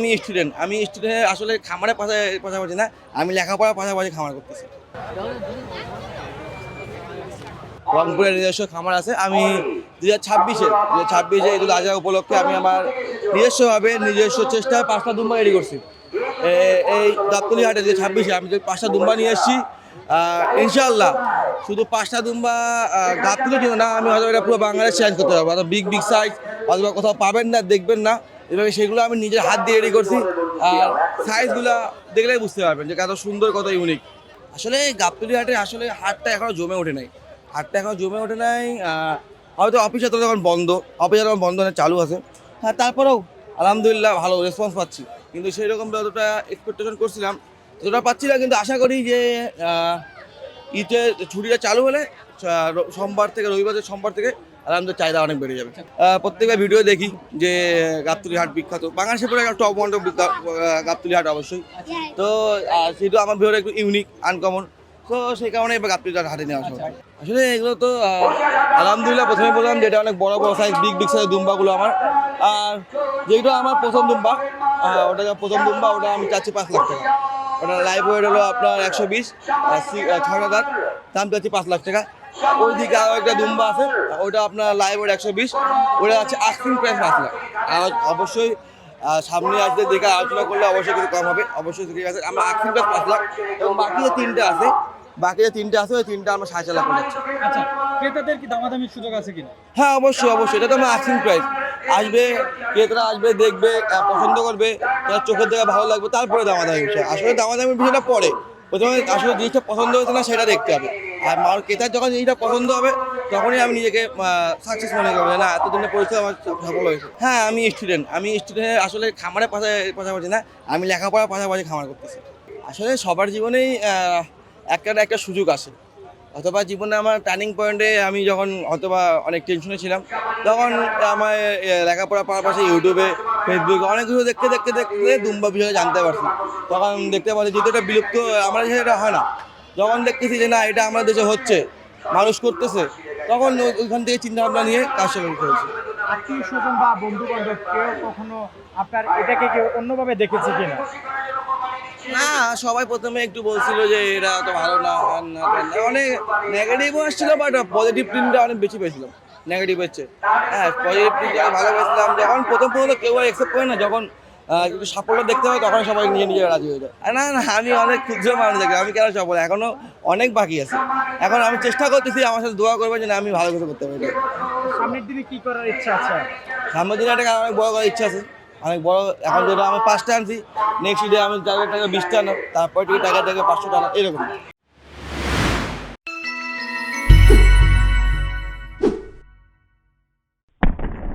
আমি স্টুডেন্ট আসলে খামারের পাশাপাশি না, আমি লেখাপড়ার পাশাপাশি খামার করতেছি। রংপুরের নিজস্ব খামার আছে। আমি 2026-এ ঈদুল আজহা উপলক্ষে আমি আমার নিজস্ব চেষ্টায় 5টা দুম্বা রেডি করছি। এই গাবতলী হাটে 2026-এ আমি 5টা দুম্বা নিয়ে এসেছি। ইনশাআল্লাহ শুধু 5টা দুম্বা গাবতলী কিন্তু না, আমি হয়তো এটা পুরো বাংলাদেশ চেঞ্জ করতে পারবো। অথবা বিগ সাইজ অথবা কোথাও পাবেন না, দেখবেন না, এভাবে সেগুলো আমি নিজের হাত দিয়ে রেডি করছি। আর সাইজগুলো দেখলেই বুঝতে পারবেন যে কত সুন্দর, কত ইউনিক। আসলে গাবতলী হাটে হাটটা এখনো জমে ওঠে নাই। হয়তো অফিস যখন বন্ধ না, চালু আছে। হ্যাঁ, তারপরেও আলহামদুলিল্লাহ ভালো রেসপন্স পাচ্ছি, কিন্তু সেই রকম যতটা এক্সপেকটেশন করছিলাম ততটা পাচ্ছি না। কিন্তু আশা করি যে ঈদের ছুটিটা চালু হলে সোমবার থেকে আলহামদুলিল্লাহ চাহিদা অনেক বেড়ে যাবে। প্রত্যেকবার ভিডিও দেখি যে গাবতলী হাট বিখ্যাত, বাংলাদেশের পরে একটা টপ 1 গাবতলী হাট অবশ্যই। তো সেটা আমার ভিডিও একটু ইউনিক, আনকমন, তো সেই কারণে এবার গাবতলী হাটে নেওয়া আসা। আসলে এগুলো তো আলহামদুলিল্লাহ প্রথমে বললাম যে এটা অনেক বড় সাইজ, বিগ সাইজ দুম্বাগুলো আমার। আর যেটা আমার প্রথম দুম্বা, ওটা আমি চাচ্ছি 5 লাখ টাকা। ওটা লাইভ ওয়েট হলো আপনার 120, 6 দাঁত, দাম চাচ্ছি 5 লাখ টাকা। ওইদিকে আরও একটা দুম্বা আছে, ওটা আপনার লাইভ ওয়েট 120, ওটা আছে আস্কিং প্রাইস 5 লাখ। আর অবশ্যই সামনে আসলে দেখে আলোচনা করলে অবশ্যই কিছু কম হবে, অবশ্যই ঠিক আছে। আমরা আস্কিং প্রাইস 5 লাখ, এবং বাকি যে তিনটা আছে ওই তিনটা আমরা 4.5 লাখ করে যাচ্ছি। আচ্ছা, ক্রেতাদের কি দামাদামির সুযোগ আছে কিনা? হ্যাঁ, অবশ্যই এটা তো আমার আস্কিং প্রাইস। ক্রেতারা আসবে, দেখবে, পছন্দ করবে, তার চোখের দেখে ভালো লাগবে, তারপরে দামাদামি বিষয়। আসলে দামাদামির বিষয়টা পরে, প্রথমে আসলে জিনিসটা পছন্দ হয়েছে না সেটা দেখতে হবে। আর ক্রেতার যখন জিনিসটা পছন্দ হবে তখনই আমি নিজেকে সাকসেস মনে করবো, না এতদিনের পরিচয় আমার সফল হয়েছে। হ্যাঁ, আমি স্টুডেন্ট আসলে খামারের পাশাপাশি না, আমি লেখাপড়ার পাশাপাশি খামার করতেছি। আসলে সবার জীবনেই একটা সুযোগ আসে। অথবা জীবনে আমার টার্নিং পয়েন্টে আমি যখন অথবা অনেক টেনশনে ছিলাম, তখন আমার লেখাপড়ার পাশাপাশি ইউটিউবে, ফেসবুকে অনেক কিছু দেখতে দুম্বা বিষয়ে জানতে পারছি। তখন দেখতে পাচ্ছি যেহেতু এটা বিলুপ্ত আমাদের দেশে এটা হয় না, যখন দেখতেছি যে না এটা আমাদের দেশে হচ্ছে, মানুষ করতেছে, তখন ওইখান থেকে চিন্তাভাবনা নিয়ে কাজ শুরু করেছি। আত্মীয় স্বজন বা বন্ধু বান্ধব কেউ কখনো আপনার এটাকে কেউ অন্যভাবে দেখেছে কিনা? না, সবাই প্রথমে একটু বলছিল যে এটা তো ভালো না, অনেক নেগেটিভও আসছিল, বাট পজিটিভ প্রিন্টটা অনেক বেশি পেয়েছিলাম নেগেটিভের চেয়ে। হ্যাঁ, পজিটিভ প্রিন্টটা ভালো পেয়েছিলাম। যখন প্রথম কেউ অ্যাকসেপ্ট করে না, যখন একটু সাফল্য দেখতে হয় তখন সবাই নিজে রাজি হয়ে যায়। না, আমি অনেক ক্ষুদ্র মানুষ থাকি, আমি কেন সফল, এখনো অনেক বাকি আছে। এখন আমি চেষ্টা করতেছি, আমার সাথে দোয়া করবে যে না আমি ভালো কিছু করতে পারি। সামনের দিনে কি করার ইচ্ছা আছে? সামনের দিনে একটা অনেক বড় করার ইচ্ছা আছে, অনেক বড়। এখন যেটা আমি 5টা আনছি, নেক্সট ডে আমি টার্গেট 20টা আনো, তারপর টার্গেট 500টা আনো, এরকম।